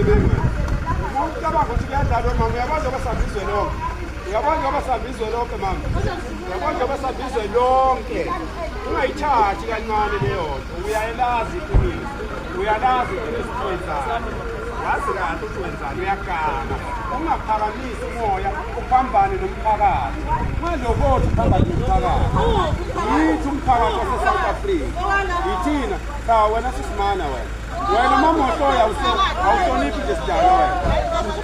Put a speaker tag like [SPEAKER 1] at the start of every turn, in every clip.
[SPEAKER 1] ubugebengu. Ucabanga ukuthi kuyadlalwa mama uyabona abasabizwe lonke. Uyabona abasabizwe lonke mama. Uyabona abasabizwe lonke. Ungayithathi kancane leyo nto. Uyayelazi iqiniso. Uyalazi iqiniso kwenzani. Yazi kahle ukuthi wenzani uyakana. Ungaphakamisi umoya uphambane nomphakathi. Malokothi uphambane nomphakathi. Yithi umphakathi wase-South Africa. Yithina. Cha wena sisimana wena. Wena mamohloya awuhloniphi nje sidalo wena.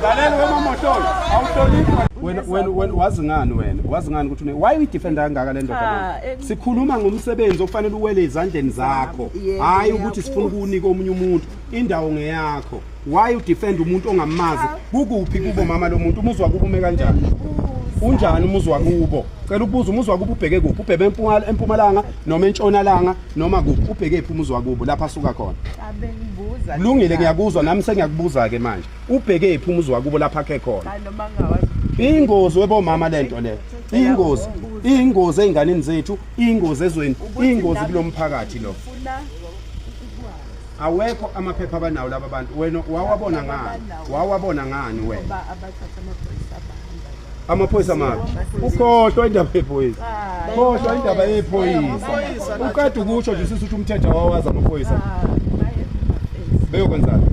[SPEAKER 1] Lalela wemamohloya awuhloniphi. Wena wazi ngani wena? Wazi ngani ukuthi why we defend kangaka le ndoda? Sikhuluma ngomsebenzi ofanele uwele ezandleni zakho. Hayi ukuthi sifuna ukunika omunye umuntu indawo ngeyakho. Why you defend umuntu ongamazi? Kukuphi kubo mama lo muntu umuzwa kubo ume kanjani? Unjani umuzwa kubo? Cela ukubuza umuzwa kubo ubheke kuphi? Ubheke empumalanga noma entshonalanga noma kuphi? Ubheke kuphi umuzwa kubo lapha asuka khona? Abengibuza. Kulungile ngiyakuzwa nami sengiyakubuza ke manje. Ubheke kuphi umuzwa kubo lapha akhe khona? Noma ngawazi. Ingozi webo mama lento le. Ingozi einganeni zethu, ingozi ezweni, ingozi kulomphakathi lo. Awekho amaphepha abanawo laba bantu wena wawabona ngani wena amaphoyisa manje ukhohlwa indaba yephoyisa khohlwa indaba yephoyisa ukade ukusho nje sisithi umthetho wawazi amaphoyisa beyokwenzani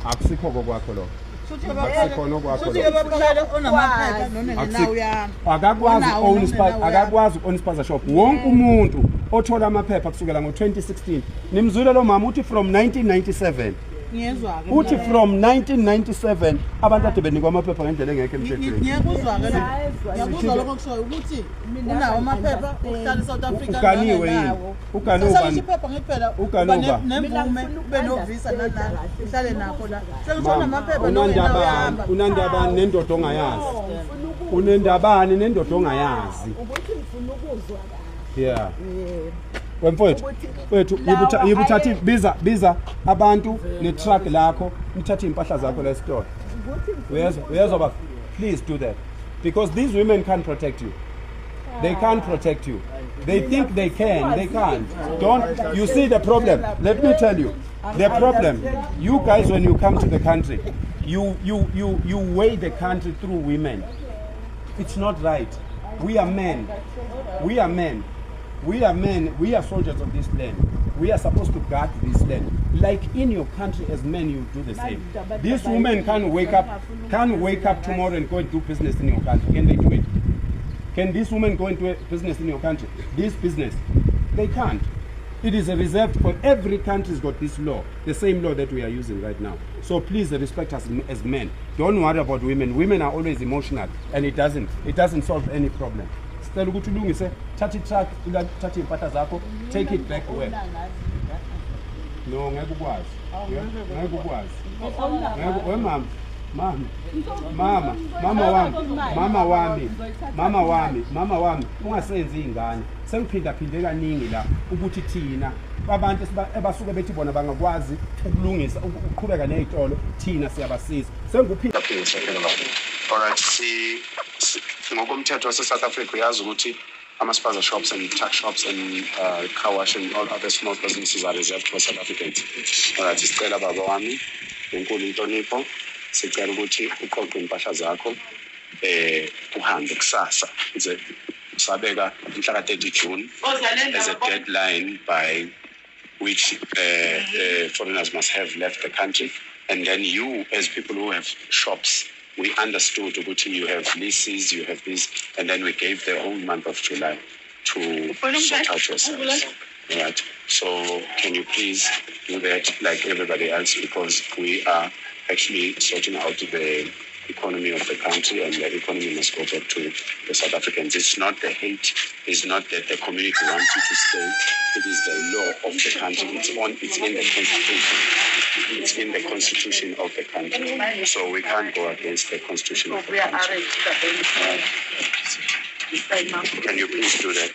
[SPEAKER 1] akusikho kwakho lo akakwazi own spaza shop wonke umuntu othola amaphepha kusukela ngo2016 nimzwile lo mama uthi from 1997 uthi from 1997 abantu ade benikwa amaphepha ngendlela engekho emthethweni
[SPEAKER 2] ngiyakuzwa ke ngiyakuzwa lokho kushoyo ukuthi unawo amaphepha uhlala eSouth Africa
[SPEAKER 1] ukaniwe yini ukanuba
[SPEAKER 2] iphepha ngiphela nemvume ube no visa nalana uhlale nakho la sekuthola amaphepha
[SPEAKER 1] unandabani nendodo ongayazi unendabani nendodo ongayazi
[SPEAKER 3] ukuthi ngifuna ukuzwa
[SPEAKER 1] yeah wemfowethu yibuthathi biza abantu netruck lakho nithathe impahla zakho la store uyezwa ba please do that because these women can't protect you. They can't protect you. They think they can. They can't. Don't you see the problem? Let me tell you the problem. You guys, when you come to the country, you weigh the country through women. It's not right. We are men. We are men. We are men. We are soldiers of this land. We are supposed to guard this land. Like in your country, as men, you do the same. These women can't wake up tomorrow and go and do business in your country. Can they do it? Can these women go into a business in your country? This business, they can't. It is reserved for every country's got this law, the same law that we are using right now. So please respect us as men. Don't worry about women. Women are always emotional, and it doesn't solve any problem. Sicela ukuthi ulungise thatha truck thatha impahla zakho take it back away. No ngeke ukwazi. Ngeke ukwazi. Mama wami ungasenzi izingane sengiphinda kaningi la ukuthi thina abantu ebasuke bethi bona bangakwazi ukulungisa ukuqhubeka nezitolo thina siyabasiza senguphinda
[SPEAKER 4] alright ngokomthetho wase-South Africa uyazi ukuthi ama-spaza shops and tuck shops and car wash and all other small businesses are reserved for South Africans. Alright, sicela baba wami enkulu inhlonipho sicela ukuthi uqoqe impahla zakho uhambe kusasa nje usabeka umhla ka-30 June as a deadline by which foreigners must have left the country, and then you as people who have shops, we understood that you have leases, you have this, and then we gave the whole month of July to sort out yourselves. Right. So can you please do that like everybody else, because we are actually sorting out the economy of the country, and the economy must go back to the South Africans. It's not the hate, it's not that the community wants you to stay. It is the law of the country. It's in the constitution. It's in the constitution of the country. So we can't go against the constitution of the country. Can you please do that?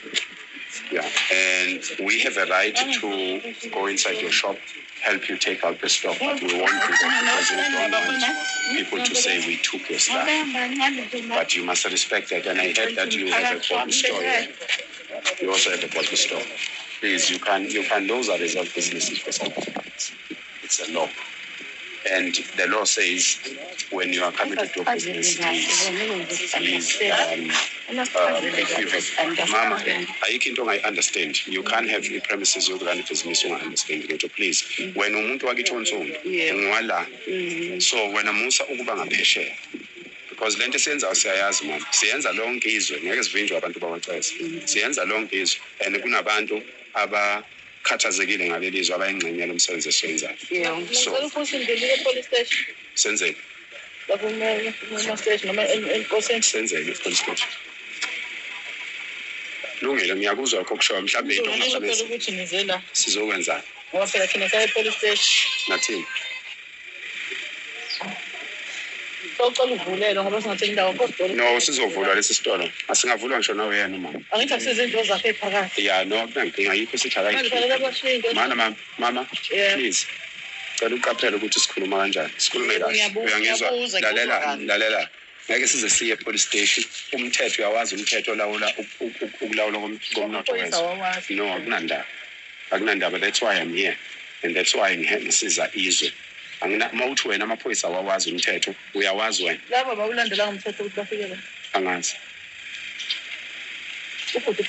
[SPEAKER 4] Yeah, and we have a right to go inside your shop, help you take out the stock, but we won't do that because we don't want people to say we took your stuff. But you must respect that, and I heard that you have a bottle store. You also have a bottle store. Please, you can those are reserved businesses for South Africans. It's a law. And the law says when you are coming to do business, please Mama, ayikho into ongayi-understand. You can't have i-premises yokurun ibhizinisi unga-understand lutho, please. Wena umuntu wakithi onsundu, ungwala. So wena musa ukuba ngaphesheya. Because lento siyenzayo siyayazi mama. Siyenza lonke izwe, ngeke sivinjwe abantu bawaceza. Siyenza lonke izwe and kunabantu abakhathazekile ngaleli izwe abayingxenye lomsebenzi esiwenzayo. So
[SPEAKER 3] police station.
[SPEAKER 4] Senzeni. Senzeni police station. Lungile ngiyakuzwa kokusho mhlawumbe into ongafanele
[SPEAKER 3] ukuthi nize la.
[SPEAKER 4] Sizokwenza.
[SPEAKER 3] Ngoba phela thina saya police station.
[SPEAKER 4] Nathini?
[SPEAKER 3] Socela uvulele ngoba singathenga indawo kodwa.
[SPEAKER 4] No, sizovulwa lesi sitolo. Asingavulwa ngisho nawe yena mama.
[SPEAKER 3] Angithi akusize izinto zakhe phakathi.
[SPEAKER 4] Yeah, no, nankinga ayikho sihlala
[SPEAKER 3] Manje
[SPEAKER 4] Mama, please. Cela uqaphele ukuthi sikhuluma kanjani. Sikhulume kahle. Uyangizwa? Lalela. Ngeke size siye police station. Umthetho uyawazi umthetho lawula ukulawula komnotho wethu. No, akunandaba. Akunandaba. That's why I'm here. And that's why ngisiza izwe. Mawuthi wena amaphoyisa awawazi umthetho, uyawazi wena.
[SPEAKER 3] Laba bawulandela umthetho ukuthi bafike la.
[SPEAKER 4] Angazi.
[SPEAKER 3] Ukuthi